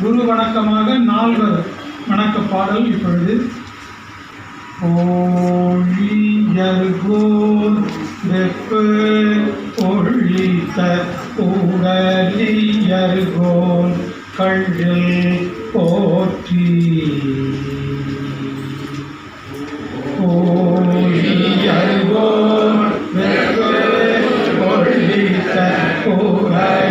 குரு வணக்கமாக 4 வணக்க பாடல் இப்பொழுது. ஓழியர்கோன் வெப்பு ஒழித்த உடலியர்கோன் கள்ளில் போற்றி. ஓழியர்கோன் வெப்பு ஒழித்த உடலியர்கோன்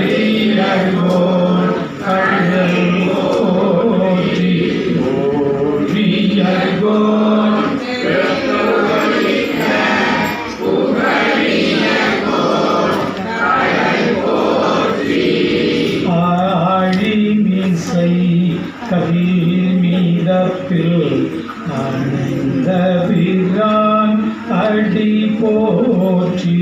கள்ளில் போற்றி. ஓழியர்கோன் கவிமீதப்பில் ஆனந்த வீரான் அடி போற்றி.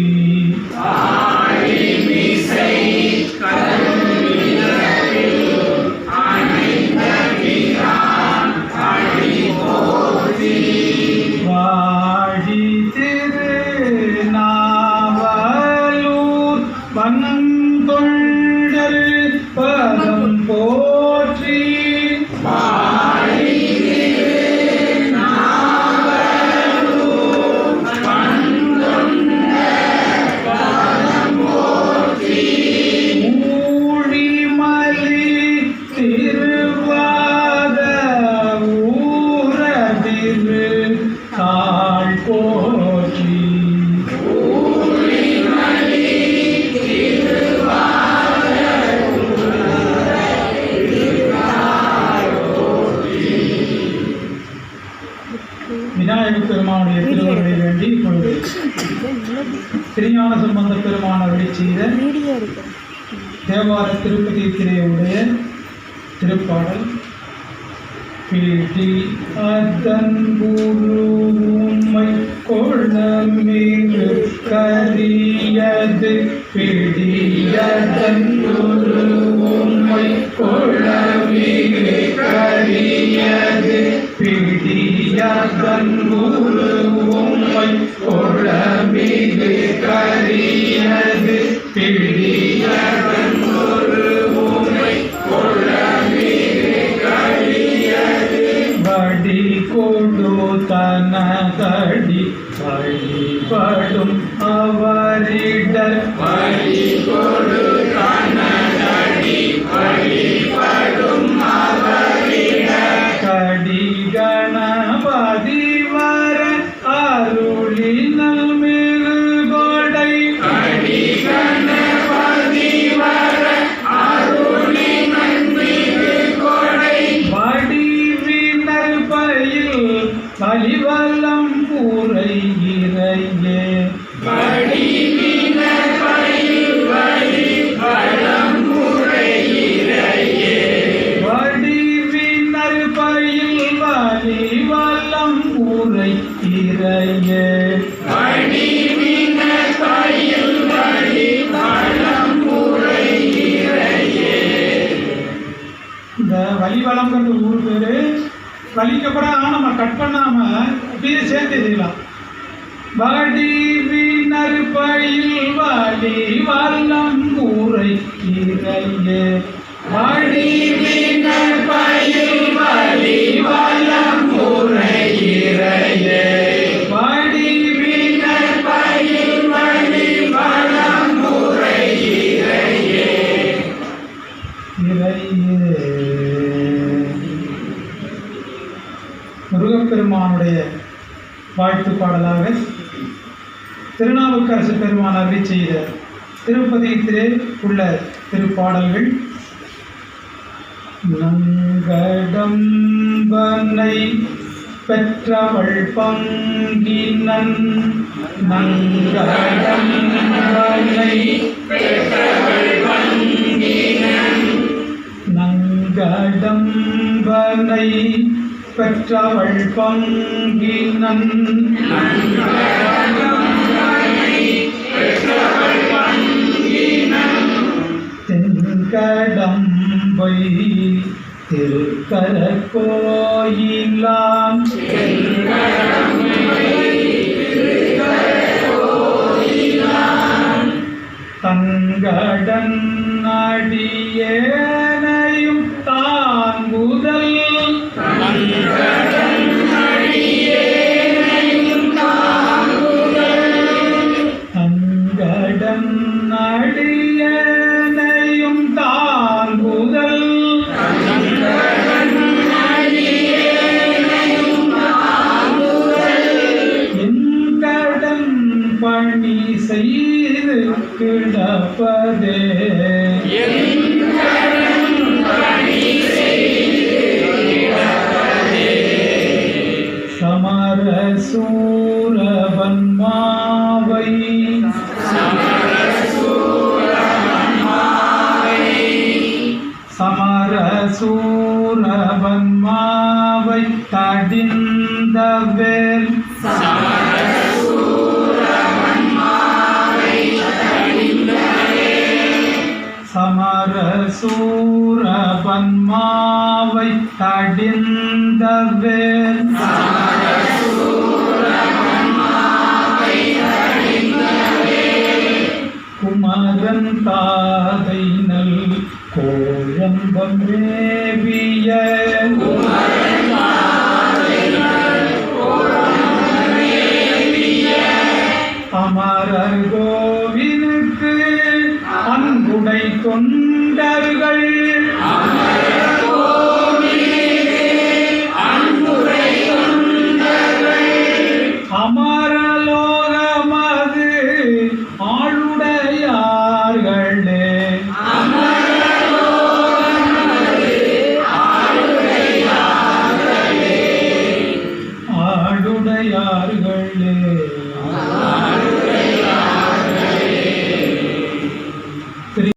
வாழி திருநாவலூர் வனங்கொண்டல் பதம் போற்றி. விநாயகப் பெருமானுடைய திருவருளை வேண்டி இப்பொழுது திருஞான சம்பந்த பெருமான் அருளி செய்த தேவார திருப்பதி திரையுடைய திருப்பாடல். பிடி அதன் உம்மை கொள்ளமிகு கரியது. பிடியதன் உம்மை கொள்ளமிகு கரியது. பிடியதன் உம்மை கொள்ளமிகு கரியது. பிடியதன் உம்மை கொள்ளமிகு கரியது. வடி கொடு தனதடி வழிபடும் அவரிடர். வடி கொடு தனதடி வழிபடும் அவரிடர். கடி கணபதி வர அருளினல் மிகு கொடை. கடி கணபதி வர அருளினல் மிகு கொடை. வடிவினல் பயில் வலிவலம் பூரை இறையே. வடிவினல் பயில் வலிவலம் பூரை இறையே. வடிவினல் பயில் வலிவலம் பூரை இறையே. வடிவினல் பயில் வலிவலம் பூரை இறையே. இந்த வலிவலம்ங்கிறது ஊர் பேரு. வலிக்கப்படாம நம்ம கட் பண்ணாம அப்படியே சேர்த்து எழுதிக்கலாம். வடிவினர் பயில் வலி வல்லம் ஊரை இறையே. வடிவினர் பயில் வலி வல்லம் ஊரை இறையே. வடிவினர் பயில் வலி வல்லம் ஊரை இறையே. இறையே. முருகப்பெருமானுடைய வாழ்த்து பாடலாக திருநாவுக்கரசு பெருமான் அருளி செய்த திருப்பதியிலே உள்ள திருப்பாடல்கள். நங்கடம்பனை பெற்றவள் பங்கினன். நங்கடம்பனை பெற்றவள் பங்கினன். நங்கடம்பனை பெற்றவள் பங்கினன். தென்கடம்பை திருக்கர கோயிலாம். தங்கடன் அடியேனையும் தான் காப்பதே சமரசூரவன்மாவை சமரசூரவன்மாவை தடிந்தவேல் சமரசூரவன்மாவை தடிந்தவேல் குமரன் தாதை நல் கோழம்பம் மேவிய